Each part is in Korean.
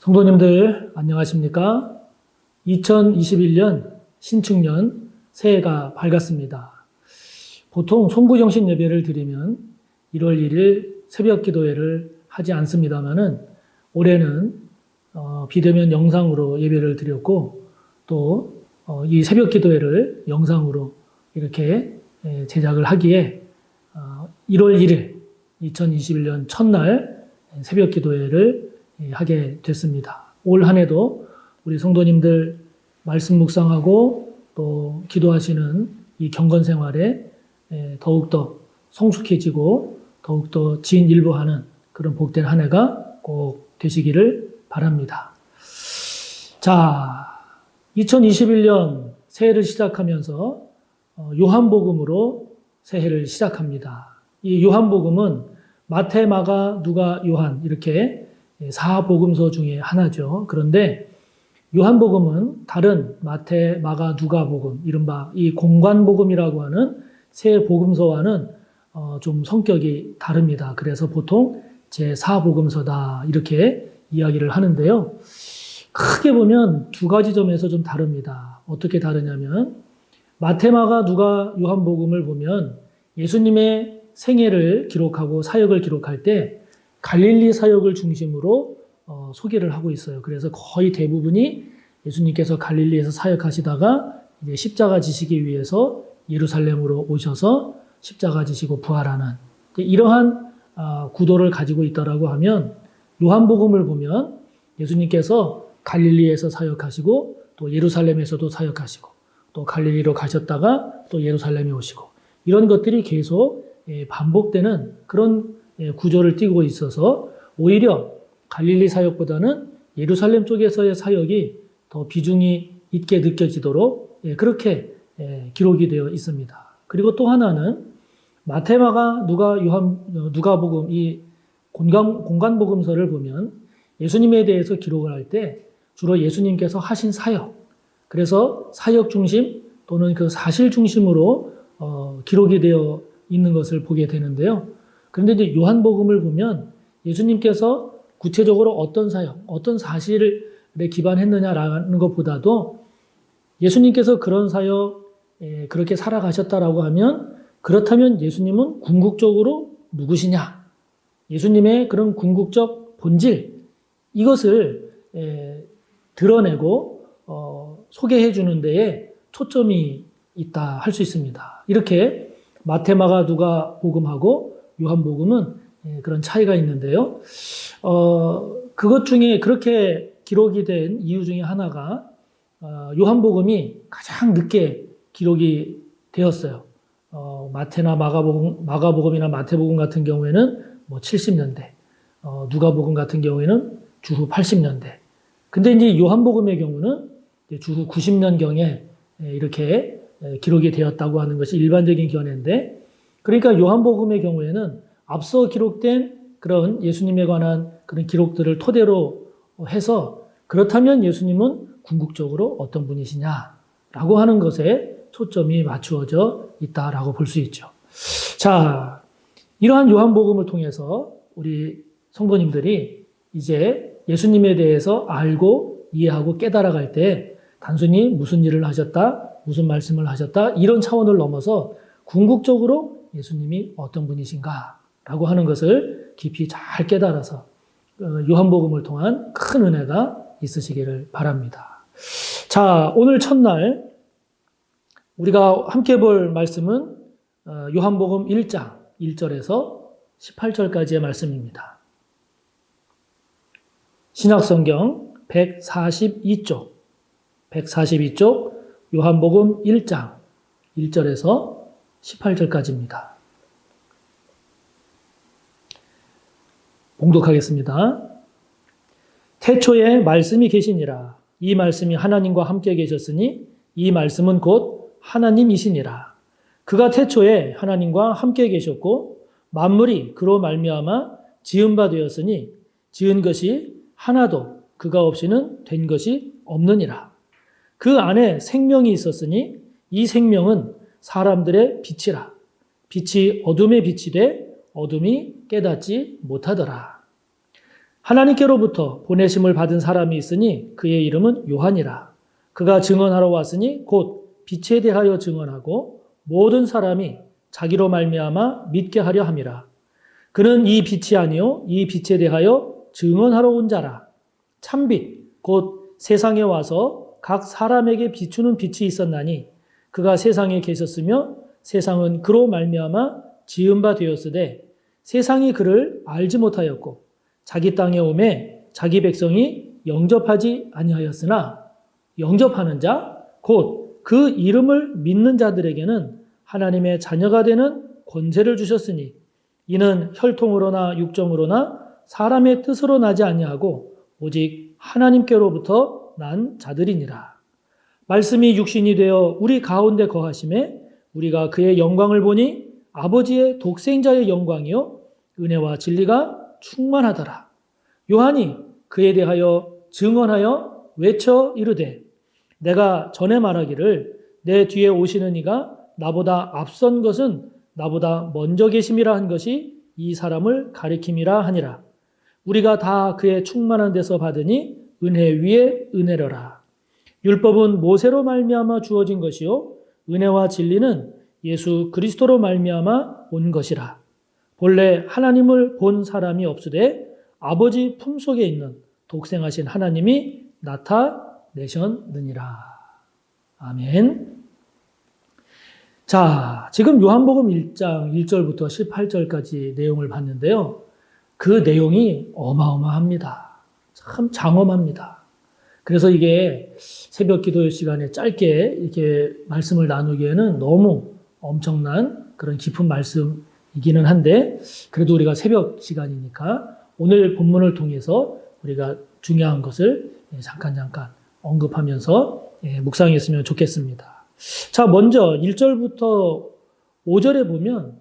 성도님들 안녕하십니까? 2021년 신축년 새해가 밝았습니다. 보통 송구정신 예배를 드리면 1월 1일 새벽 기도회를 하지 않습니다만은 올해는 비대면 영상으로 예배를 드렸고 또 이 새벽 기도회를 영상으로 이렇게 제작을 하기에 1월 1일 2021년 첫날 새벽 기도회를 하게 됐습니다. 올 한 해도 우리 성도님들 말씀 묵상하고 또 기도하시는 이 경건 생활에 더욱더 성숙해지고 더욱더 진일보하는 그런 복된 한 해가 꼭 되시기를 바랍니다. 자, 2021년 새해를 시작하면서 요한복음으로 새해를 시작합니다. 이 요한복음은 마태, 마가, 누가, 요한 이렇게 4복음서 중에 하나죠. 그런데 요한복음은 다른 마태, 마가, 누가복음, 이른바 이 공관복음이라고 하는 세 복음서와는 좀 성격이 다릅니다. 그래서 보통 제4복음서다 이렇게 이야기를 하는데요. 크게 보면 두 가지 점에서 좀 다릅니다. 어떻게 다르냐면 마태, 마가, 누가, 요한복음을 보면 예수님의 생애를 기록하고 사역을 기록할 때 갈릴리 사역을 중심으로 소개를 하고 있어요. 그래서 거의 대부분이 예수님께서 갈릴리에서 사역하시다가 이제 십자가 지시기 위해서 예루살렘으로 오셔서 십자가 지시고 부활하는 이러한 구도를 가지고 있다라고 하면 요한복음을 보면 예수님께서 갈릴리에서 사역하시고 또 예루살렘에서도 사역하시고 또 갈릴리로 가셨다가 또 예루살렘에 오시고 이런 것들이 계속 반복되는 그런 구조를 띠고 있어서 오히려 갈릴리 사역보다는 예루살렘 쪽에서의 사역이 더 비중이 있게 느껴지도록 그렇게 기록이 되어 있습니다. 그리고 또 하나는 마태, 마가, 누가복음 이 공관복음서를 보면 예수님에 대해서 기록을 할 때 주로 예수님께서 하신 사역, 그래서 사역 중심 또는 그 사실 중심으로 기록이 되어 있는 것을 보게 되는데요. 그런데 이제 요한복음을 보면 예수님께서 구체적으로 어떤 사역, 어떤 사실에 기반했느냐라는 것보다도 예수님께서 그런 사역, 그렇게 살아가셨다라고 하면 그렇다면 예수님은 궁극적으로 누구시냐? 예수님의 그런 궁극적 본질, 이것을 드러내고 소개해 주는 데에 초점이 있다 할 수 있습니다. 이렇게 마태, 마가, 누가복음하고 요한복음은 그런 차이가 있는데요. 그것 중에 그렇게 기록이 된 이유 중에 하나가 요한복음이 가장 늦게 기록이 되었어요. 마태나 마가복음이나 마태복음 같은 경우에는 뭐 70년대, 누가복음 같은 경우에는 주후 80년대. 근데 이제 요한복음의 경우는 주후 90년경에 이렇게 기록이 되었다고 하는 것이 일반적인 견해인데, 그러니까 요한복음의 경우에는 앞서 기록된 그런 예수님에 관한 그런 기록들을 토대로 해서 그렇다면 예수님은 궁극적으로 어떤 분이시냐라고 하는 것에 초점이 맞추어져 있다라고 볼 수 있죠. 자, 이러한 요한복음을 통해서 우리 성도님들이 이제 예수님에 대해서 알고 이해하고 깨달아갈 때 단순히 무슨 일을 하셨다, 무슨 말씀을 하셨다 이런 차원을 넘어서 궁극적으로 예수님이 어떤 분이신가라고 하는 것을 깊이 잘 깨달아서 요한복음을 통한 큰 은혜가 있으시기를 바랍니다. 자, 오늘 첫날 우리가 함께 볼 말씀은 요한복음 1장 1절에서 18절까지의 말씀입니다. 신약성경 142쪽 요한복음 1장 1절에서 18절까지입니다. 봉독하겠습니다. 태초에 말씀이 계시니라. 이 말씀이 하나님과 함께 계셨으니 이 말씀은 곧 하나님이시니라. 그가 태초에 하나님과 함께 계셨고 만물이 그로 말미암아 지은 바 되었으니 지은 것이 하나도 그가 없이는 된 것이 없느니라. 그 안에 생명이 있었으니 이 생명은 사람들의 빛이라. 빛이 어둠에 비치되 어둠이 깨닫지 못하더라. 하나님께로부터 보내심을 받은 사람이 있으니 그의 이름은 요한이라. 그가 증언하러 왔으니 곧 빛에 대하여 증언하고 모든 사람이 자기로 말미암아 믿게 하려 함이라. 그는 이 빛이 아니요 이 빛에 대하여 증언하러 온 자라. 참빛 곧 세상에 와서 각 사람에게 비추는 빛이 있었나니 그가 세상에 계셨으며 세상은 그로 말미암아 지은 바 되었으되 세상이 그를 알지 못하였고 자기 땅에 오매 자기 백성이 영접하지 아니하였으나 영접하는 자 곧 그 이름을 믿는 자들에게는 하나님의 자녀가 되는 권세를 주셨으니 이는 혈통으로나 육정으로나 사람의 뜻으로 나지 아니하고 오직 하나님께로부터 난 자들이니라. 말씀이 육신이 되어 우리 가운데 거하심에 우리가 그의 영광을 보니 아버지의 독생자의 영광이요 은혜와 진리가 충만하더라. 요한이 그에 대하여 증언하여 외쳐 이르되 내가 전에 말하기를 내 뒤에 오시는 이가 나보다 앞선 것은 나보다 먼저 계심이라 한 것이 이 사람을 가리킴이라 하니라. 우리가 다 그의 충만한 데서 받으니 은혜 위에 은혜로라. 율법은 모세로 말미암아 주어진 것이요 은혜와 진리는 예수 그리스도로 말미암아 온 것이라. 본래 하나님을 본 사람이 없으되 아버지 품속에 있는 독생하신 하나님이 나타내셨느니라. 아멘. 자, 지금 요한복음 1장 1절부터 18절까지 내용을 봤는데요. 그 내용이 어마어마합니다. 참 장엄합니다. 그래서 이게 새벽 기도 시간에 짧게 이렇게 말씀을 나누기에는 너무 엄청난 그런 깊은 말씀이기는 한데 그래도 우리가 새벽 시간이니까 오늘 본문을 통해서 우리가 중요한 것을 잠깐 언급하면서 묵상했으면 좋겠습니다. 자, 먼저 1절부터 5절에 보면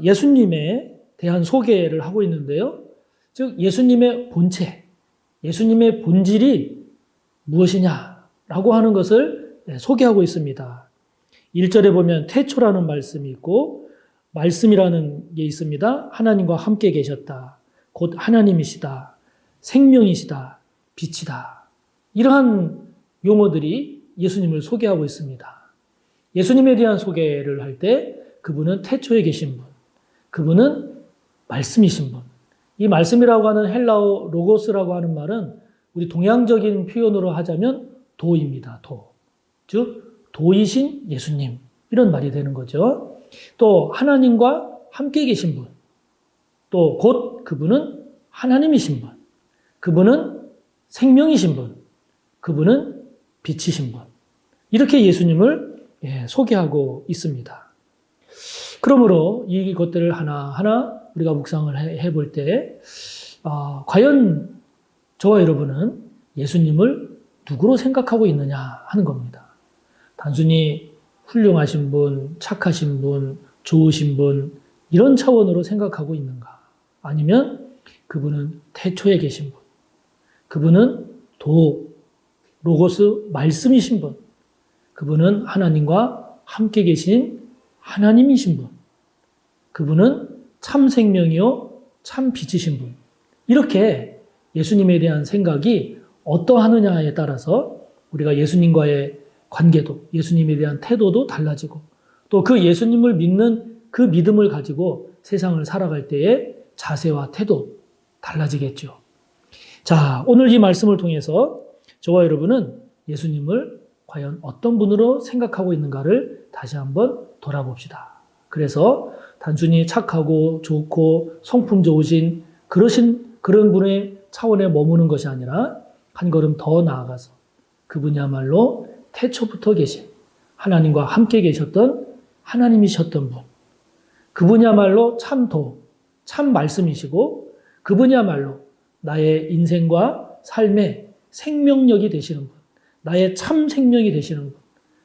예수님에 대한 소개를 하고 있는데요. 즉 예수님의 본체, 예수님의 본질이 무엇이냐라고 하는 것을 소개하고 있습니다. 1절에 보면 태초라는 말씀이 있고 말씀이라는 게 있습니다. 하나님과 함께 계셨다. 곧 하나님이시다. 생명이시다. 빛이다. 이러한 용어들이 예수님을 소개하고 있습니다. 예수님에 대한 소개를 할 때 그분은 태초에 계신 분, 그분은 말씀이신 분. 이 말씀이라고 하는 헬라어 로고스라고 하는 말은 우리 동양적인 표현으로 하자면 도입니다. 도. 즉 도이신 예수님 이런 말이 되는 거죠. 또 하나님과 함께 계신 분, 또 곧 그분은 하나님이신 분, 그분은 생명이신 분, 그분은 빛이신 분. 이렇게 예수님을 소개하고 있습니다. 그러므로 이것들을 하나하나 우리가 묵상을 해볼 때 과연 저와 여러분은 예수님을 누구로 생각하고 있느냐 하는 겁니다. 단순히 훌륭하신 분, 착하신 분, 좋으신 분 이런 차원으로 생각하고 있는가? 아니면 그분은 태초에 계신 분, 그분은 로고스 말씀이신 분, 그분은 하나님과 함께 계신 하나님이신 분, 그분은 참 생명이요 참 빛이신 분. 이렇게 예수님에 대한 생각이 어떠하느냐에 따라서 우리가 예수님과의 관계도, 예수님에 대한 태도도 달라지고 또 그 예수님을 믿는 그 믿음을 가지고 세상을 살아갈 때의 자세와 태도 달라지겠죠. 자, 오늘 이 말씀을 통해서 저와 여러분은 예수님을 과연 어떤 분으로 생각하고 있는가를 다시 한번 돌아봅시다. 그래서 단순히 착하고 좋고 성품 좋으신 그런 분의 차원에 머무는 것이 아니라 한 걸음 더 나아가서 그분이야말로 태초부터 계신 하나님과 함께 계셨던 하나님이셨던 분, 그분이야말로 참 말씀이시고 그분이야말로 나의 인생과 삶의 생명력이 되시는 분, 나의 참 생명이 되시는 분,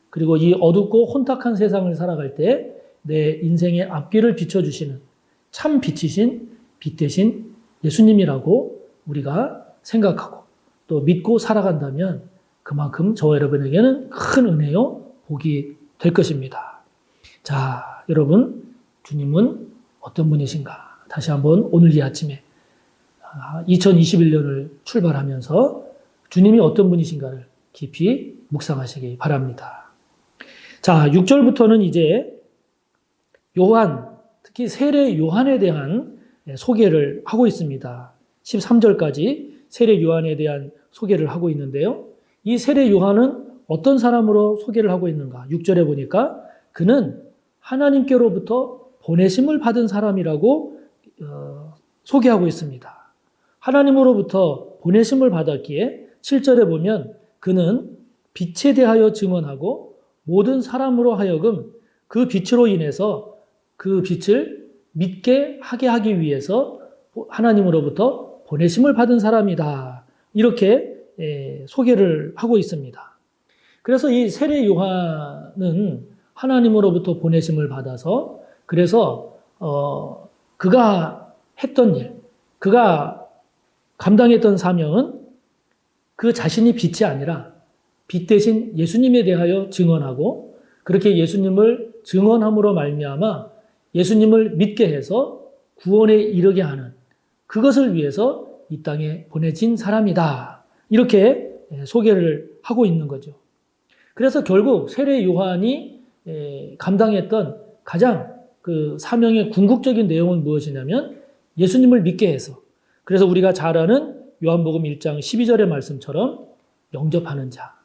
그리고 이 어둡고 혼탁한 세상을 살아갈 때 내 인생의 앞길을 비춰주시는 참 빛이신 빛 대신 예수님이라고 우리가 생각하고 또 믿고 살아간다면 그만큼 저와 여러분에게는 큰 은혜요 복이 될 것입니다. 자, 여러분 주님은 어떤 분이신가? 다시 한번 오늘 이 아침에 2021년을 출발하면서 주님이 어떤 분이신가를 깊이 묵상하시기 바랍니다. 자, 6절부터는 이제 요한, 특히 세례 요한에 대한 소개를 하고 있습니다. 13절까지 세례 요한에 대한 소개를 하고 있는데요. 이 세례 요한은 어떤 사람으로 소개를 하고 있는가? 6절에 보니까 그는 하나님께로부터 보내심을 받은 사람이라고 소개하고 있습니다. 하나님으로부터 보내심을 받았기에 7절에 보면 그는 빛에 대하여 증언하고 모든 사람으로 하여금 그 빛으로 인해서 그 빛을 믿게 하게 하기 위해서 하나님으로부터 보내심을 받은 사람이다. 이렇게 소개를 하고 있습니다. 그래서 이 세례 요한은 하나님으로부터 보내심을 받아서 그래서 그가 했던 일, 그가 감당했던 사명은 그 자신이 빛이 아니라 빛 대신 예수님에 대하여 증언하고 그렇게 예수님을 증언함으로 말미암아 예수님을 믿게 해서 구원에 이르게 하는 그것을 위해서 이 땅에 보내진 사람이다. 이렇게 소개를 하고 있는 거죠. 그래서 결국 세례 요한이 감당했던 가장 그 사명의 궁극적인 내용은 무엇이냐면 예수님을 믿게 해서 그래서 우리가 잘 아는 요한복음 1장 12절의 말씀처럼 영접하는 자,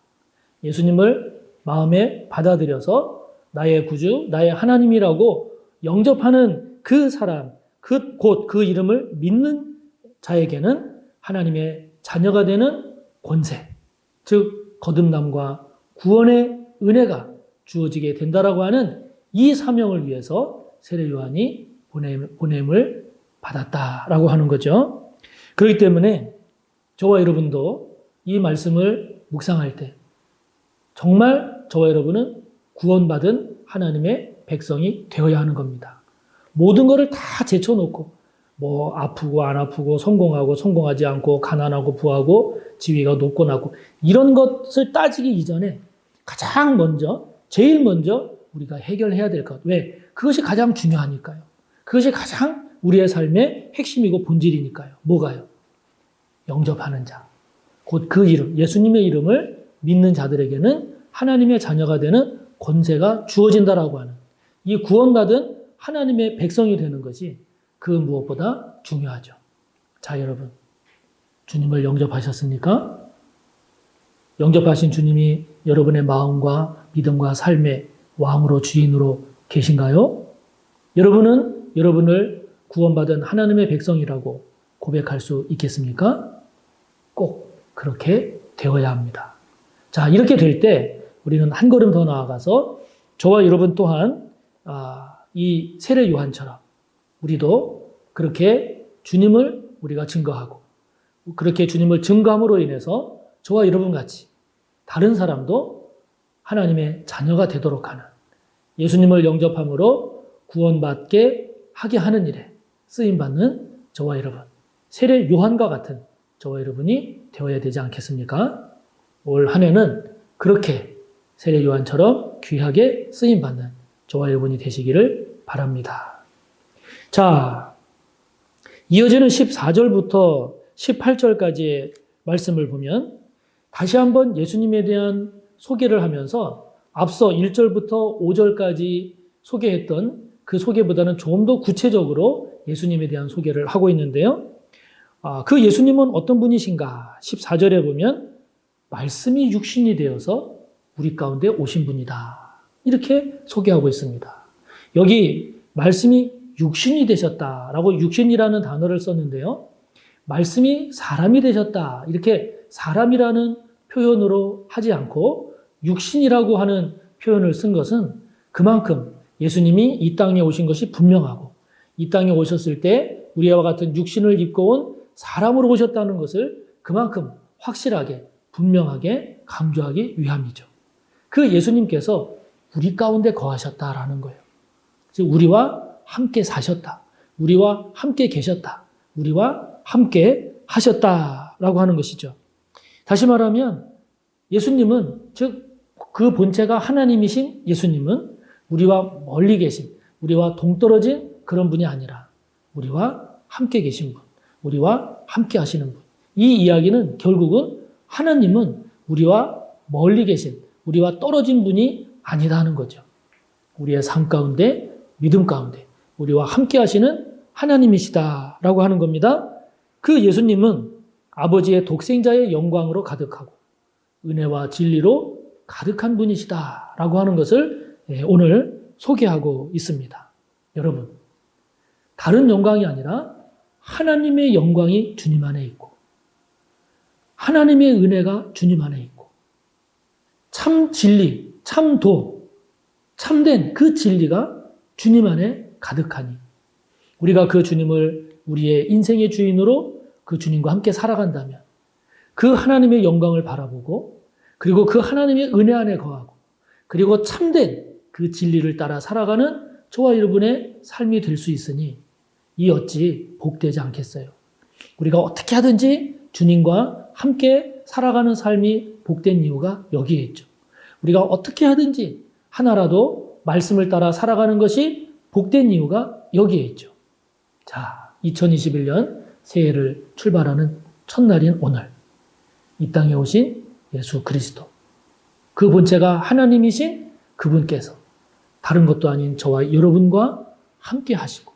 예수님을 마음에 받아들여서 나의 구주, 나의 하나님이라고 영접하는 그 사람, 곧 그 이름을 믿는 자에게는 하나님의 자녀가 되는 권세, 즉 거듭남과 구원의 은혜가 주어지게 된다라고 하는 이 사명을 위해서 세례 요한이 보냄을 받았다라고 하는 거죠. 그렇기 때문에 저와 여러분도 이 말씀을 묵상할 때 정말 저와 여러분은 구원받은 하나님의 백성이 되어야 하는 겁니다. 모든 것을 다 제쳐놓고 뭐 아프고 안 아프고 성공하고 성공하지 않고 가난하고 부하고 지위가 높고 낮고 이런 것을 따지기 이전에 가장 먼저 제일 먼저 우리가 해결해야 될 것. 왜? 그것이 가장 중요하니까요. 그것이 가장 우리의 삶의 핵심이고 본질이니까요. 뭐가요? 영접하는 자. 곧 그 이름, 예수님의 이름을 믿는 자들에게는 하나님의 자녀가 되는 권세가 주어진다라고 하는 이 구원받은 하나님의 백성이 되는 것이 그 무엇보다 중요하죠. 자, 여러분. 주님을 영접하셨습니까? 영접하신 주님이 여러분의 마음과 믿음과 삶의 왕으로 주인으로 계신가요? 여러분은 여러분을 구원받은 하나님의 백성이라고 고백할 수 있겠습니까? 꼭 그렇게 되어야 합니다. 자, 이렇게 될 때 우리는 한 걸음 더 나아가서 저와 여러분 또한 이 세례 요한처럼 우리도 그렇게 주님을 우리가 증거하고 그렇게 주님을 증거함으로 인해서 저와 여러분 같이 다른 사람도 하나님의 자녀가 되도록 하는 예수님을 영접함으로 구원받게 하게 하는 일에 쓰임받는 저와 여러분, 세례 요한과 같은 저와 여러분이 되어야 되지 않겠습니까? 올 한 해는 그렇게 세례 요한처럼 귀하게 쓰임받는 저와 여러분이 되시기를 바랍니다. 자, 이어지는 14절부터 18절까지의 말씀을 보면 다시 한번 예수님에 대한 소개를 하면서 앞서 1절부터 5절까지 소개했던 그 소개보다는 좀 더 구체적으로 예수님에 대한 소개를 하고 있는데요. 그 예수님은 어떤 분이신가? 14절에 보면 말씀이 육신이 되어서 우리 가운데 오신 분이다. 이렇게 소개하고 있습니다. 여기 말씀이 육신이 되셨다라고 육신이라는 단어를 썼는데요. 말씀이 사람이 되셨다. 이렇게 사람이라는 표현으로 하지 않고 육신이라고 하는 표현을 쓴 것은 그만큼 예수님이 이 땅에 오신 것이 분명하고 이 땅에 오셨을 때 우리와 같은 육신을 입고 온 사람으로 오셨다는 것을 그만큼 확실하게 분명하게 강조하기 위함이죠. 그 예수님께서 우리 가운데 거하셨다라는 거예요. 즉 우리와 함께 사셨다. 우리와 함께 계셨다. 우리와 함께 하셨다라고 하는 것이죠. 다시 말하면 예수님은 즉 그 본체가 하나님이신 예수님은 우리와 멀리 계신 우리와 동떨어진 그런 분이 아니라 우리와 함께 계신 분, 우리와 함께 하시는 분. 이 이야기는 결국은 하나님은 우리와 멀리 계신, 우리와 떨어진 분이 아니다 하는 거죠. 우리의 삶 가운데, 믿음 가운데 우리와 함께 하시는 하나님이시다라고 하는 겁니다. 그 예수님은 아버지의 독생자의 영광으로 가득하고 은혜와 진리로 가득한 분이시다라고 하는 것을 오늘 소개하고 있습니다. 여러분, 다른 영광이 아니라 하나님의 영광이 주님 안에 있고 하나님의 은혜가 주님 안에 있고 참 진리, 참 도, 참된 그 진리가 주님 안에 가득하니 우리가 그 주님을 우리의 인생의 주인으로 그 주님과 함께 살아간다면 그 하나님의 영광을 바라보고 그리고 그 하나님의 은혜 안에 거하고 그리고 참된 그 진리를 따라 살아가는 저와 여러분의 삶이 될 수 있으니 이 어찌 복되지 않겠어요? 우리가 어떻게 하든지 주님과 함께 살아가는 삶이 복된 이유가 여기에 있죠. 우리가 어떻게 하든지 하나라도 말씀을 따라 살아가는 것이 복된 이유가 여기에 있죠. 자, 2021년 새해를 출발하는 첫날인 오늘 이 땅에 오신 예수 그리스도 그 본체가 하나님이신 그분께서 다른 것도 아닌 저와 여러분과 함께 하시고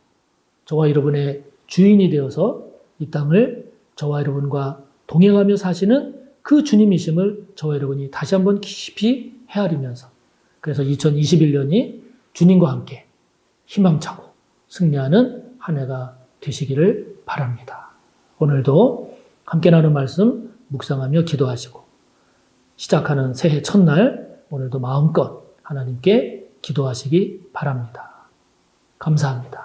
저와 여러분의 주인이 되어서 이 땅을 저와 여러분과 동행하며 사시는 그 주님이심을 저와 여러분이 다시 한번 깊이 헤아리면서 그래서 2021년이 주님과 함께 희망차고 승리하는 한 해가 되시기를 바랍니다. 오늘도 함께 나눈 말씀 묵상하며 기도하시고 시작하는 새해 첫날 오늘도 마음껏 하나님께 기도하시기 바랍니다. 감사합니다.